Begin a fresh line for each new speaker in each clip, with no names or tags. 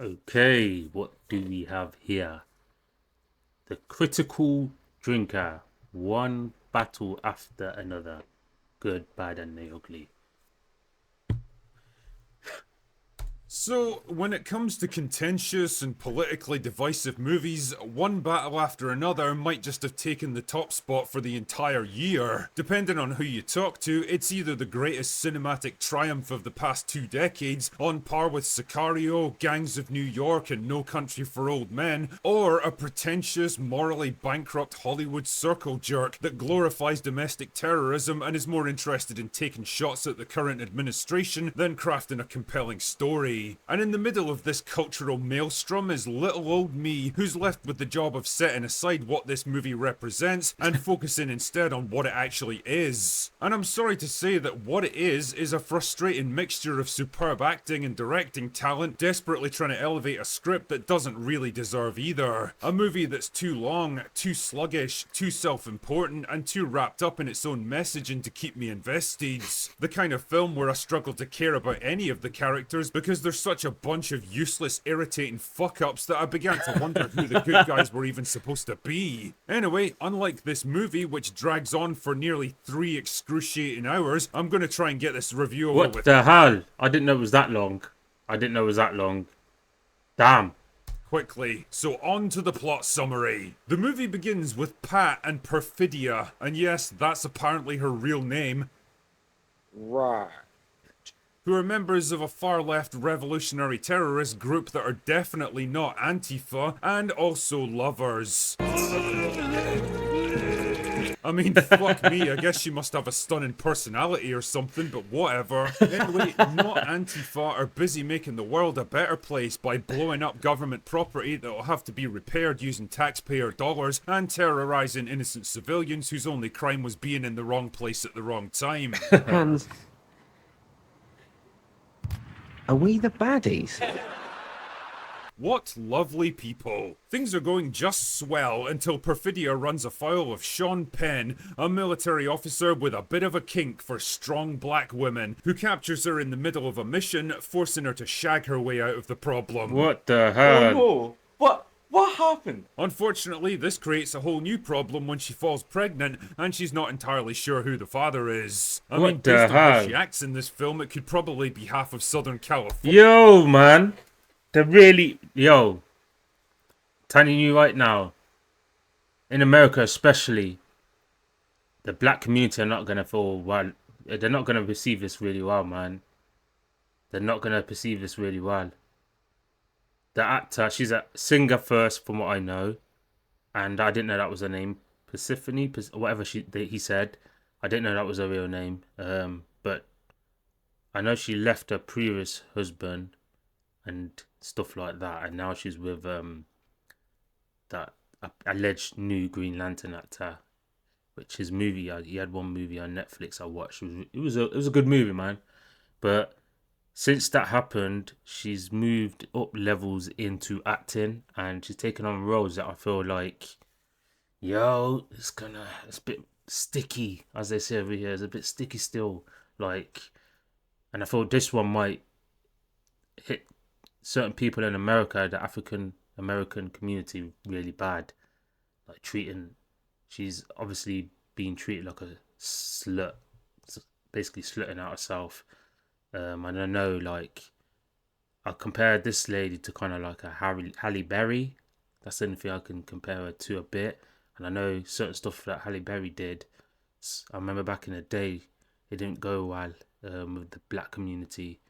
Okay, what do we have here? The critical drinker. One battle after another. Good, bad, and the ugly.
So, when it comes to contentious and politically divisive movies, one battle after another might just have taken the top spot for the entire year. Depending on who you talk to, it's either the greatest cinematic triumph of the past 2 decades, on par with Sicario, Gangs of New York, and No Country for Old Men, or a pretentious, morally bankrupt Hollywood circle jerk that glorifies domestic terrorism and is more interested in taking shots at the current administration than crafting a compelling story. And in the middle of this cultural maelstrom is little old me, who's left with the job of setting aside what this movie represents and focusing instead on what it actually is. And I'm sorry to say that what it is a frustrating mixture of superb acting and directing talent desperately trying to elevate a script that doesn't really deserve either. A movie that's too long, too sluggish, too self-important, and too wrapped up in its own messaging to keep me invested. The kind of film where I struggle to care about any of the characters because there's such a bunch of useless, irritating fuck-ups that I began to wonder who the good guys were even supposed to be. Anyway, unlike this movie, which drags on for nearly 3 excruciating hours, I'm gonna try and get this review over
What
with
the hell? I didn't know it was that long. I didn't know it was that long. Damn.
quickly. So on to the plot summary. The movie begins with Pat and Perfidia, and yes, that's apparently her real name,
Right.
who are members of a far-left revolutionary terrorist group that are definitely not Antifa, and also lovers. I mean, fuck me, I guess she must have a stunning personality or something, but whatever. Anyway, not Antifa are busy making the world a better place by blowing up government property that'll have to be repaired using taxpayer dollars and terrorizing innocent civilians whose only crime was being in the wrong place at the wrong time.
And are we the baddies?
What lovely people. Things are going just swell until Perfidia runs afoul of Sean Penn, a military officer with a bit of a kink for strong black women, who captures her in the middle of a mission, forcing her to shag her way out of the problem.
What the
Oh
hell?
no! What happened?
Unfortunately, this creates a whole new problem when she falls pregnant and she's not entirely sure who the father is. I mean,
What the
based on how
hell?
she acts in this film, it could probably be half of Southern California.
Yo, man. They're really... Yo. Telling you right now. In America especially, the black community are not going to feel well. They're not going to receive this really well, man. They're not going to perceive this really well. The actor, she's a singer first, from what I know, and I didn't know that was her name, Persephone, whatever he said. I didn't know that was her real name. But I know she left her previous husband and stuff like that, and now she's with that alleged new Green Lantern actor, which his movie. He had one movie on Netflix I watched. It was a good movie, man, but since that happened, she's moved up levels into acting, and she's taken on roles that I feel like, yo, it's a bit sticky, as they say over here. It's a bit sticky still, like, and I thought this one might hit certain people in America, the African American community, really bad. Like she's obviously being treated like a slut, basically slutting out herself. And I know, like, I compared this lady to kind of like a Halle Berry. That's the only thing I can compare her to a bit. And I know certain stuff that Halle Berry did. I remember back in the day, it didn't go well with the black community.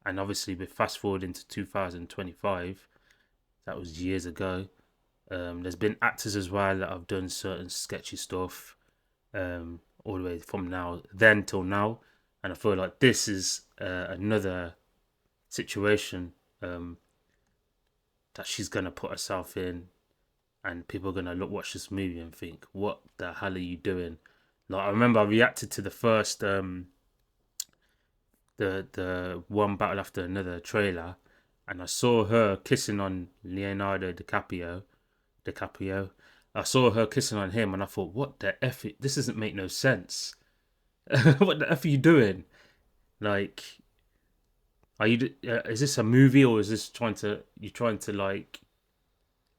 And obviously, we fast forward into 2025. That was years ago. There's been actors as well that have done certain sketchy stuff all the way from then till now. And I feel like this is another situation that she's going to put herself in. And people are going to watch this movie and think, what the hell are you doing? Like, I remember I reacted to the first, the one battle after another trailer. And I saw her kissing on Leonardo DiCaprio. I saw her kissing on him and I thought, what the F? This doesn't make no sense. What the F are you doing? Like, Are you? Is this a movie or is this trying to like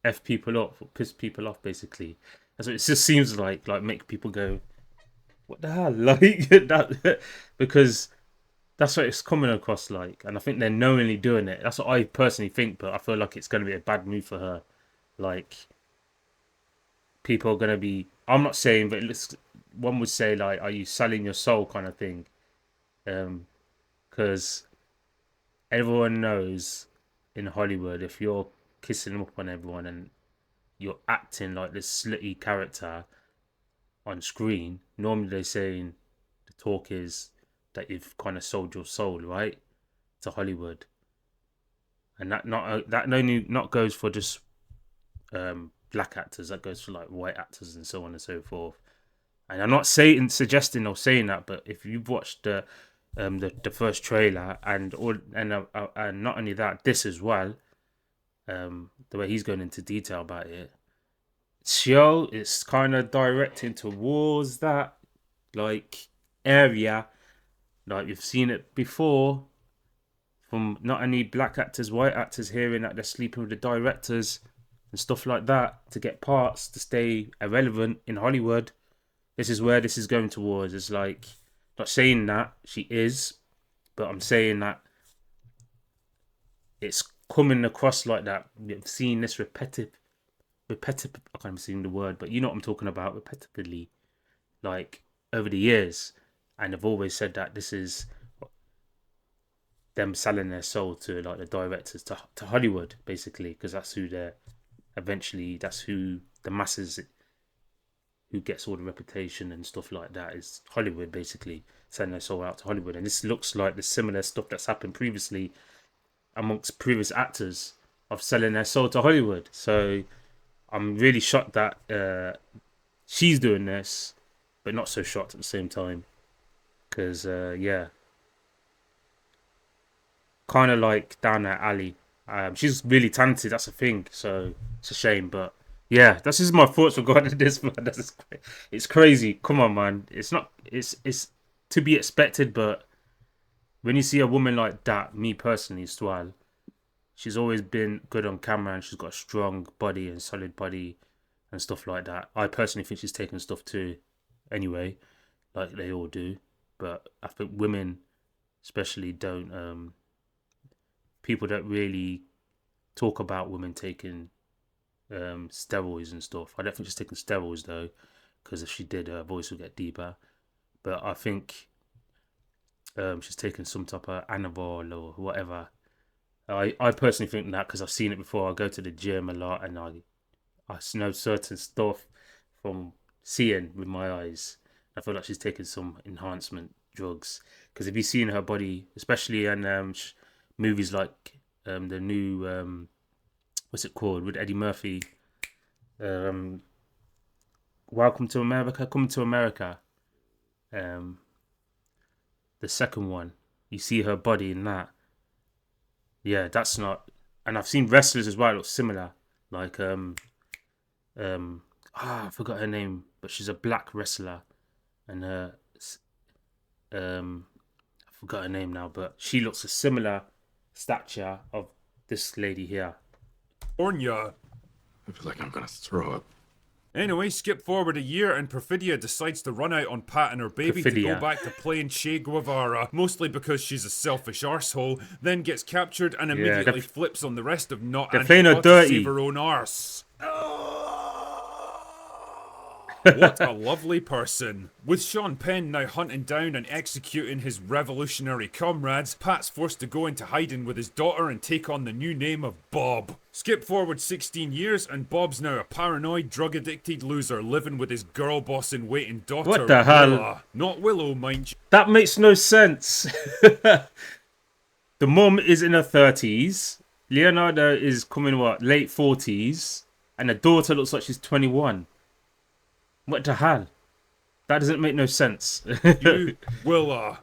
f people off or piss people off? Basically, that's what it just seems like make people go, what the hell, like that, because that's what it's coming across like, and I think they're knowingly doing it. That's what I personally think, but I feel like it's going to be a bad move for her. Like, people are going to be. I'm not saying, but one would say like, are you selling your soul, kind of thing? Because everyone knows in Hollywood, if you're kissing up on everyone and you're acting like this slutty character on screen, normally they're saying the talk is that you've kind of sold your soul, right, to Hollywood, and that only not goes for just black actors. That goes for like white actors and so on and so forth. And I'm not suggesting or saying that, but if you've watched the first trailer and not only that, this as well, the way he's going into detail about it, show it's kind of directing towards that like area. Like, you've seen it before from not only black actors, white actors, hearing that they're sleeping with the directors and stuff like that to get parts to stay irrelevant in Hollywood. This is where this is going towards. It's like, not saying that she is, but I'm saying that it's coming across like that. We've seen this repetitive. I can't even see the word, but you know what I'm talking about. Repetitively, like over the years, and I've always said that this is them selling their soul to like the directors to Hollywood, basically, because that's who they're eventually. That's who the masses, who gets all the reputation and stuff like that, is Hollywood, basically selling their soul out to Hollywood. And this looks like the similar stuff that's happened previously amongst previous actors of selling their soul to Hollywood. So I'm really shocked that she's doing this, but not so shocked at the same time. Because, yeah, kind of like down that alley. She's really talented, that's a thing. So it's a shame, but yeah, that's just my thoughts regarding this, man. It's crazy. Come on, man. It's not. It's to be expected, but when you see a woman like that, me personally, Swal, she's always been good on camera and she's got a strong body and solid body and stuff like that. I personally think she's taking stuff too, anyway, like they all do. But I think women, especially, don't. People don't really talk about women taking steroids and stuff. I don't think she's taking steroids though, because if she did, her voice would get deeper. But I think she's taking some type of anabol or whatever. I personally think that because I've seen it before. I go to the gym a lot and I know certain stuff from seeing with my eyes. I feel like she's taking some enhancement drugs, because if you've seen her body, especially in movies like the new what's it called with Eddie Murphy, Welcome to America, Coming to America, the second one, you see her body in that. Yeah, that's not. And I've seen wrestlers as well look similar, like I forgot her name, but she's a black wrestler, and I forgot her name now, but she looks a similar stature of this lady here.
Ornya.
I feel like I'm gonna throw up.
Anyway, skip forward a year and Perfidia decides to run out on Pat and her baby to go back to playing Che Guevara, mostly because she's a selfish arsehole, then gets captured and immediately flips on the rest of Not Angela to save her own arse. What a lovely person. With Sean Penn now hunting down and executing his revolutionary comrades, Pat's forced to go into hiding with his daughter and take on the new name of Bob. Skip forward 16 years and Bob's now a paranoid, drug-addicted loser living with his girl-boss-in-waiting daughter,
what the hell?
Willa. Not Willow, mind you.
That makes no sense. The mum is in her 30s. Leonardo is coming, what, late 40s. And the daughter looks like she's 21. What the hell? That doesn't make no sense.
You Willa.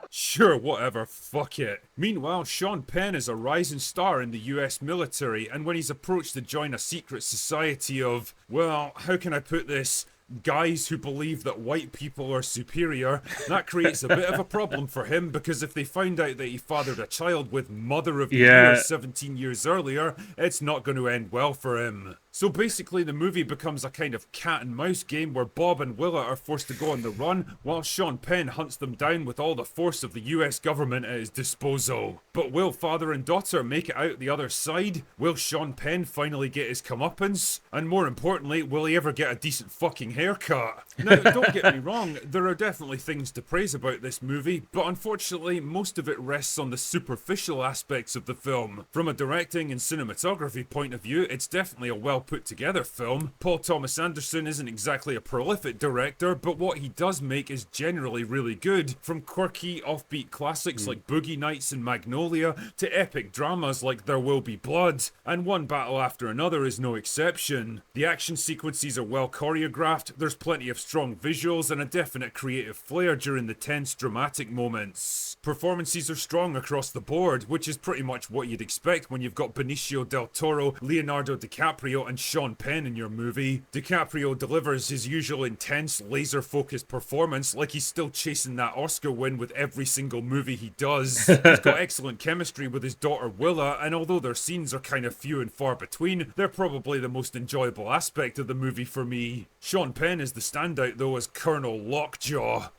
Sure, whatever, fuck it. Meanwhile, Sean Penn is a rising star in the US military, and when he's approached to join a secret society of, well, how can I put this? guys who believe that white people are superior, that creates a bit of a problem for him, because if they find out that he fathered a child with Mother of the Year 17 years earlier, it's not going to end well for him. So basically the movie becomes a kind of cat and mouse game where Bob and Willa are forced to go on the run while Sean Penn hunts them down with all the force of the US government at his disposal. But will father and daughter make it out the other side? Will Sean Penn finally get his comeuppance? And more importantly, will he ever get a decent fucking haircut? Now, don't get me wrong, there are definitely things to praise about this movie, but unfortunately most of it rests on the superficial aspects of the film. From a directing and cinematography point of view, it's definitely a well put together film. Paul Thomas Anderson isn't exactly a prolific director, but what he does make is generally really good. From quirky, offbeat classics like Boogie Nights and Magnolia, to epic dramas like There Will Be Blood, and One Battle After Another is no exception. The action sequences are well choreographed, there's plenty of strong visuals and a definite creative flair during the tense dramatic moments. Performances are strong across the board, which is pretty much what you'd expect when you've got Benicio del Toro, Leonardo DiCaprio and Sean Penn in your movie. DiCaprio delivers his usual intense, laser-focused performance like he's still chasing that Oscar win with every single movie he does. He's got excellent chemistry with his daughter Willa, and although their scenes are kind of few and far between, they're probably the most enjoyable aspect of the movie for me. Sean Penn is the standout though as Colonel Lockjaw.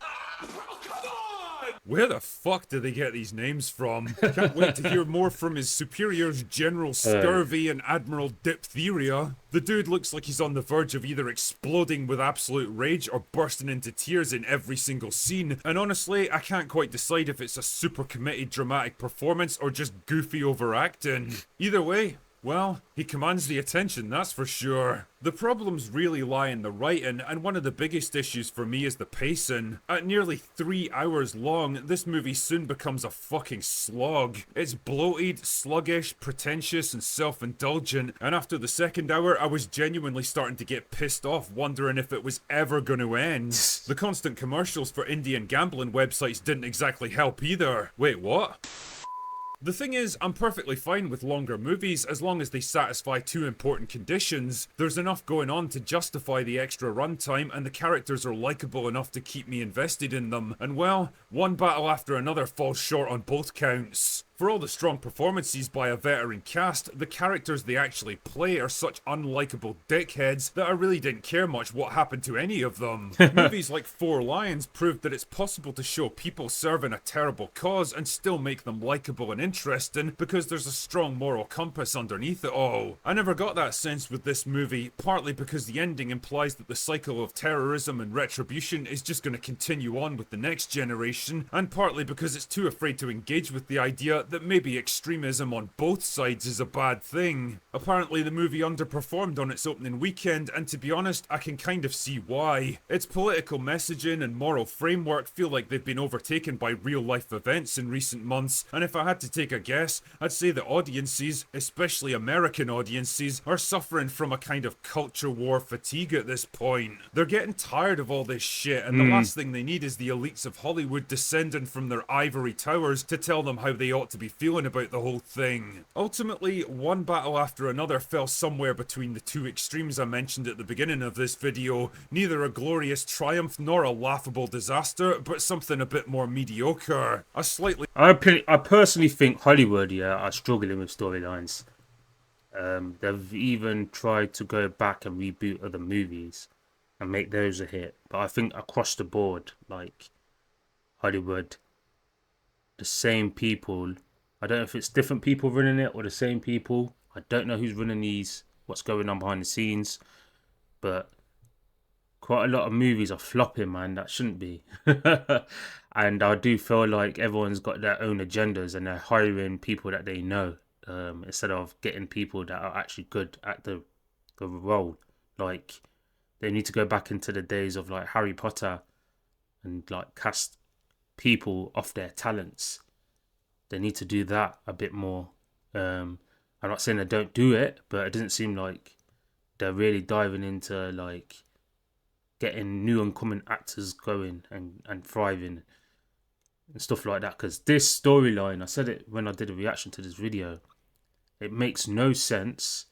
Where the fuck did they get these names from? Can't wait to hear more from his superiors General Scurvy and Admiral Diphtheria. The dude looks like he's on the verge of either exploding with absolute rage or bursting into tears in every single scene, and honestly, I can't quite decide if it's a super committed dramatic performance or just goofy overacting. Either way, well, he commands the attention, that's for sure. The problems really lie in the writing, and one of the biggest issues for me is the pacing. At nearly 3 hours long, this movie soon becomes a fucking slog. It's bloated, sluggish, pretentious, and self-indulgent, and after the second hour, I was genuinely starting to get pissed off, wondering if it was ever gonna end. The constant commercials for Indian gambling websites didn't exactly help either. Wait, what? The thing is, I'm perfectly fine with longer movies as long as they satisfy two important conditions. There's enough going on to justify the extra runtime, and the characters are likeable enough to keep me invested in them. And well, One Battle After Another falls short on both counts. For all the strong performances by a veteran cast, the characters they actually play are such unlikable dickheads that I really didn't care much what happened to any of them. Movies like Four Lions proved that it's possible to show people serving a terrible cause and still make them likable and interesting because there's a strong moral compass underneath it all. I never got that sense with this movie, partly because the ending implies that the cycle of terrorism and retribution is just going to continue on with the next generation, and partly because it's too afraid to engage with the idea that maybe extremism on both sides is a bad thing. Apparently the movie underperformed on its opening weekend, and to be honest, I can kind of see why. Its political messaging and moral framework feel like they've been overtaken by real life events in recent months, and if I had to take a guess, I'd say that audiences, especially American audiences, are suffering from a kind of culture war fatigue at this point. They're getting tired of all this shit, and the last thing they need is the elites of Hollywood descending from their ivory towers to tell them how they ought to be feeling about the whole thing. Ultimately, One Battle After Another fell somewhere between the two extremes I mentioned at the beginning of this video, neither a glorious triumph nor a laughable disaster, but something a bit more mediocre.
I personally think Hollywood, are struggling with storylines. They've even tried to go back and reboot other movies and make those a hit, but I think across the board, like Hollywood, the same people. I don't know if it's different people running it or the same people. I don't know who's running what's going on behind the scenes, but quite a lot of movies are flopping, man. That shouldn't be. And I do feel like everyone's got their own agendas and they're hiring people that they know instead of getting people that are actually good at the role. Like, they need to go back into the days of like Harry Potter and like cast people off their talents. They need to do that a bit more. I'm not saying they don't do it, but it doesn't seem like they're really diving into like getting new and coming actors going and thriving and stuff like that. Because this storyline, I said it when I did a reaction to this video, it makes no sense.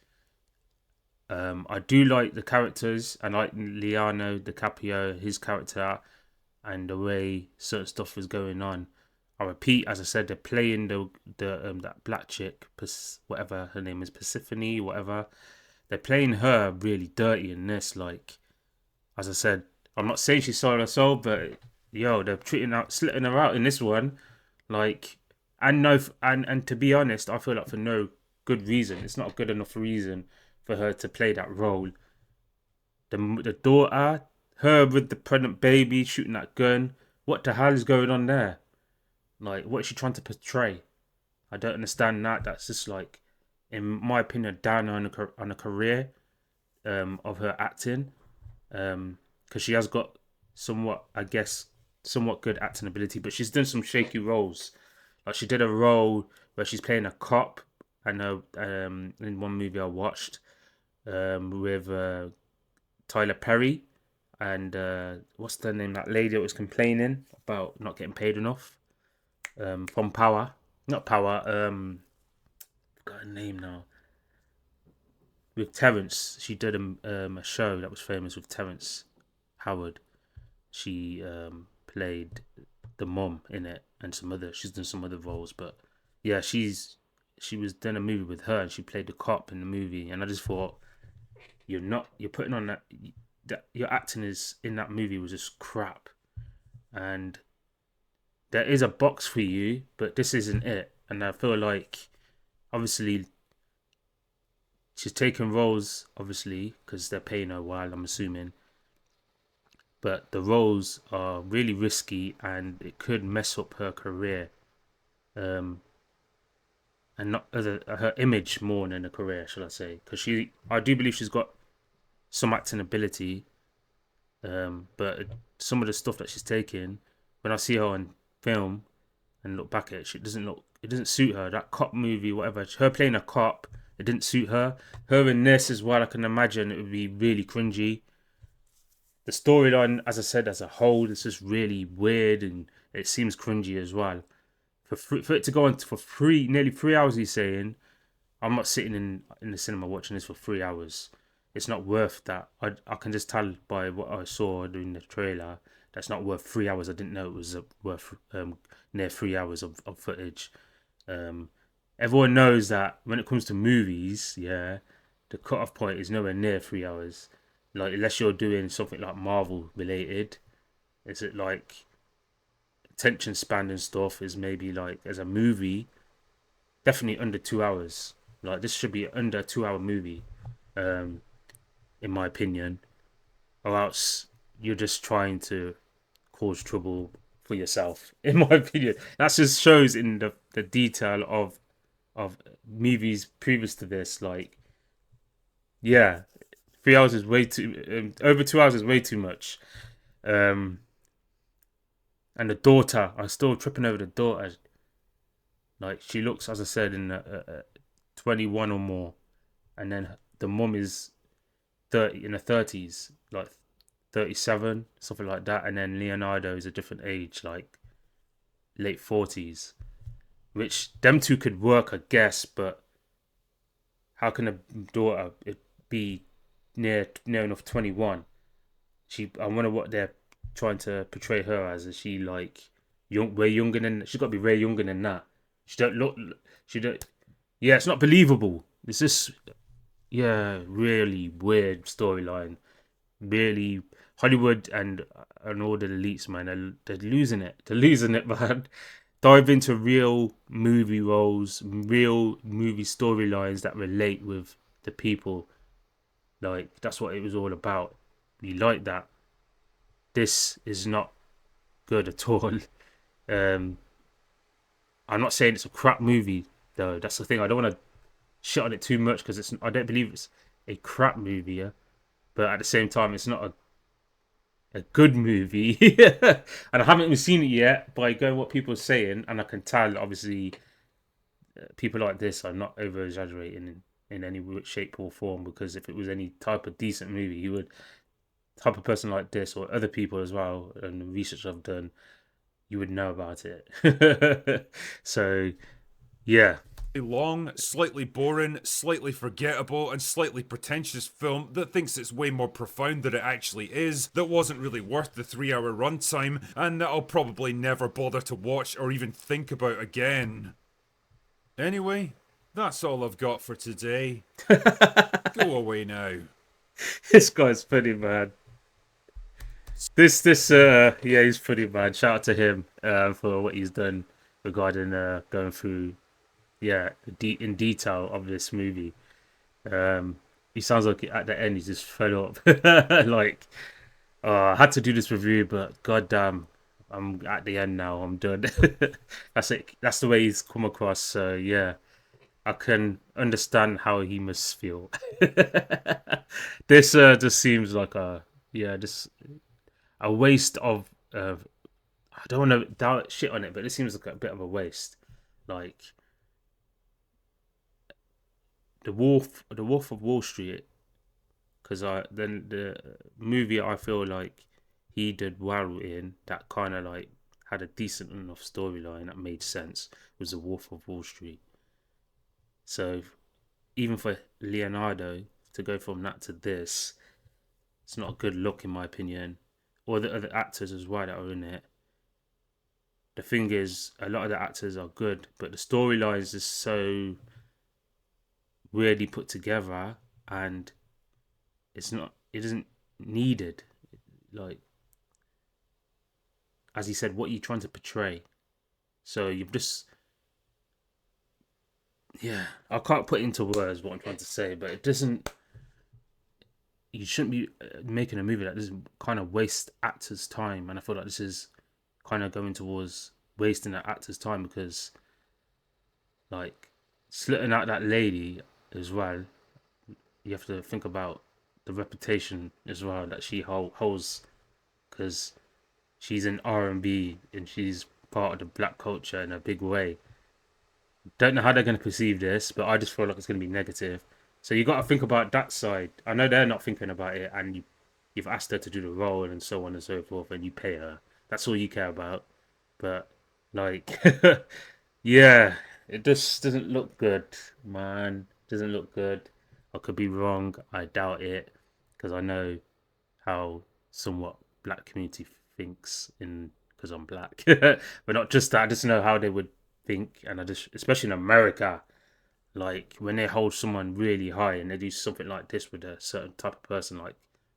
I do like the characters. I like Leonardo DiCaprio, his character, and the way certain stuff was going on. I repeat, as I said, they're playing the that black chick, whatever her name is, Persephone, whatever. They're playing her really dirty in this. Like, as I said, I'm not saying she sold her soul, but yo, they're slitting her out in this one. Like, and no, and to be honest, I feel like for no good reason. It's not a good enough reason for her to play that role. The daughter, her with the pregnant baby shooting that gun. What the hell is going on there? Like, what is she trying to portray? I don't understand that. That's just like, in my opinion, down on a career of her acting. Because she has got somewhat, I guess, somewhat good acting ability, but she's done some shaky roles. Like, she did a role where she's playing a cop. I know in one movie I watched with Tyler Perry and what's the name? That lady that was complaining about not getting paid enough from Power. Not Power. Got her name now. With Terrence, she did a show that was famous with Terrence Howard. She played the mum in it and she's done some other roles, but yeah, she was done a movie with her and she played the cop in the movie, and I just thought you're putting on that your acting is in that movie was just crap, and there is a box for you, but this isn't it. And I feel like obviously she's taken roles, obviously, because they're paying her well, I'm assuming. But the roles are really risky and it could mess up her career. And not her image more than a career, shall I say. Because I do believe she's got some acting ability. But some of the stuff that she's taking, when I see her on film and look back at it, it doesn't suit her. That cop movie, whatever, her playing a cop, it didn't suit her. Her in this as well, I can imagine it would be really cringy. The storyline, as I said, as a whole, is just really weird and it seems cringy as well. For it to go on for nearly 3 hours, he's saying, I'm not sitting in the cinema watching this for 3 hours. It's not worth that. I can just tell by what I saw during the trailer, that's not worth 3 hours. I didn't know it was worth near 3 hours of footage. Everyone knows that when it comes to movies, yeah, the cut-off point is nowhere near 3 hours. Like, unless you're doing something like Marvel related, is it like attention span and stuff is maybe like as a movie, definitely under 2 hours. Like, this should be under a 2 hour movie, in my opinion, or else you're just trying to cause trouble for yourself. In my opinion, that just shows in the detail of movies previous to this. Like, yeah, 3 hours is way too. Over 2 hours is way too much. And the daughter, I'm still tripping over the daughter. Like, she looks, as I said, in 21 or more, and then the mum is 30 in the 30s, like 37, something like that, and then Leonardo is a different age, like late 40s, which them two could work, I guess, but how can a daughter be near enough 21? I wonder what they're trying to portray her as. Is she like way younger than? She's got to be way younger than that. She don't look. She don't. Yeah, it's not believable. It's just, yeah, really weird storyline. Really, Hollywood and all the elites, man, they're losing it. They're losing it, man. Dive into real movie roles, real movie storylines that relate with the people. Like, that's what it was all about. We like that. This is not good at all. I'm not saying it's a crap movie, though. That's the thing. I don't want to shit on it too much because I don't believe it's a crap movie, yeah? But at the same time, it's not a good movie. And I haven't even seen it yet, by going what people are saying, and I can tell, obviously, people like this are not over exaggerating in any shape or form, because if it was any type of decent movie, type of person like this, or other people as well, and the research I've done, you would know about it. So, yeah,
A long, slightly boring, slightly forgettable, and slightly pretentious film that thinks it's way more profound than it actually is, that wasn't really worth the 3-hour runtime, and that I'll probably never bother to watch or even think about again. Anyway, that's all I've got for today. Go away now.
This guy's funny, man. Yeah, he's pretty bad. Shout out to him for what he's done regarding going through, yeah, in detail of this movie. He sounds like at the end he just fed up. Like, I had to do this review, but goddamn, I'm at the end now. I'm done. That's it. That's the way he's come across. So yeah, I can understand how he must feel. This just seems like just a waste of. I don't want to doubt shit on it, but it seems like a bit of a waste. Like the Wolf of Wall Street, because then the movie I feel like he did well in, that kind of like had a decent enough storyline that made sense, was the Wolf of Wall Street. So even for Leonardo to go from that to this, it's not a good look in my opinion. Or the other actors as well that are in it. The thing is, a lot of the actors are good, but the storylines is so weirdly put together, and it isn't needed. Like, as he said, what are you trying to portray? So you've just, yeah, I can't put into words what I'm trying to say, but it doesn't. You shouldn't be making a movie that doesn't kind of waste actors' time, and I feel like this is kind of going towards wasting that actor's time, because like slitting out that lady as well, you have to think about the reputation as well that she holds, because she's in R&B and she's part of the black culture in a big way. Don't know how they're going to perceive this, but I just feel like it's going to be negative. So you got to think about that side. I know they're not thinking about it, and you've asked her to do the role and so on and so forth, and you pay her. That's all you care about. But like, yeah, it just doesn't look good, man. Doesn't look good. I could be wrong. I doubt it, because I know how somewhat black community thinks in, because I'm black. But not just that. I just know how they would think, and I just, especially in America, like when they hold someone really high and they do something like this with a certain type of person, like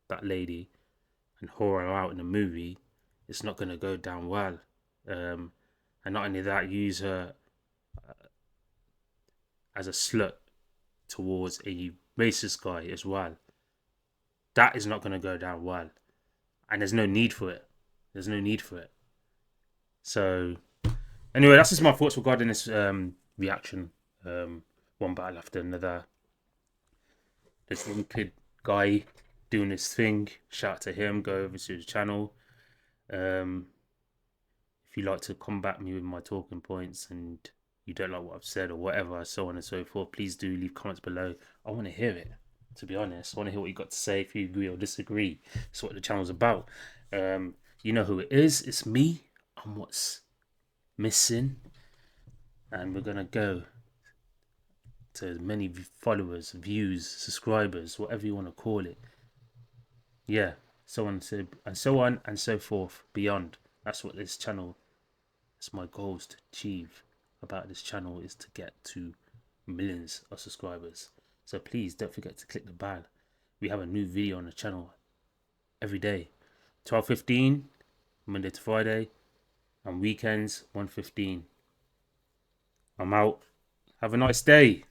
that lady, and whore her out in a movie, it's not going to go down well. And not only that, use her as a slut towards a racist guy as well. That is not going to go down well, and there's no need for it. There's no need for it. So anyway, that's just my thoughts regarding this reaction. One battle after another. This one kid guy doing his thing. Shout out to him. Go over to his channel. If you like to combat me with my talking points and you don't like what I've said or whatever, so on and so forth, please do leave comments below. I want to hear it, to be honest. I want to hear what you got to say, if you agree or disagree. That's what the channel's about. You know who it is. It's me. I'm what's missing. And we're going to go to as many followers, views, subscribers, whatever you want to call it. Yeah, so on and so forth beyond. That's what this channel, that's my goals to achieve about this channel, is to get to millions of subscribers. So please don't forget to click the bell. We have a new video on the channel every day, 12:15 Monday to Friday, and weekends 1:15. I'm out. Have a nice day.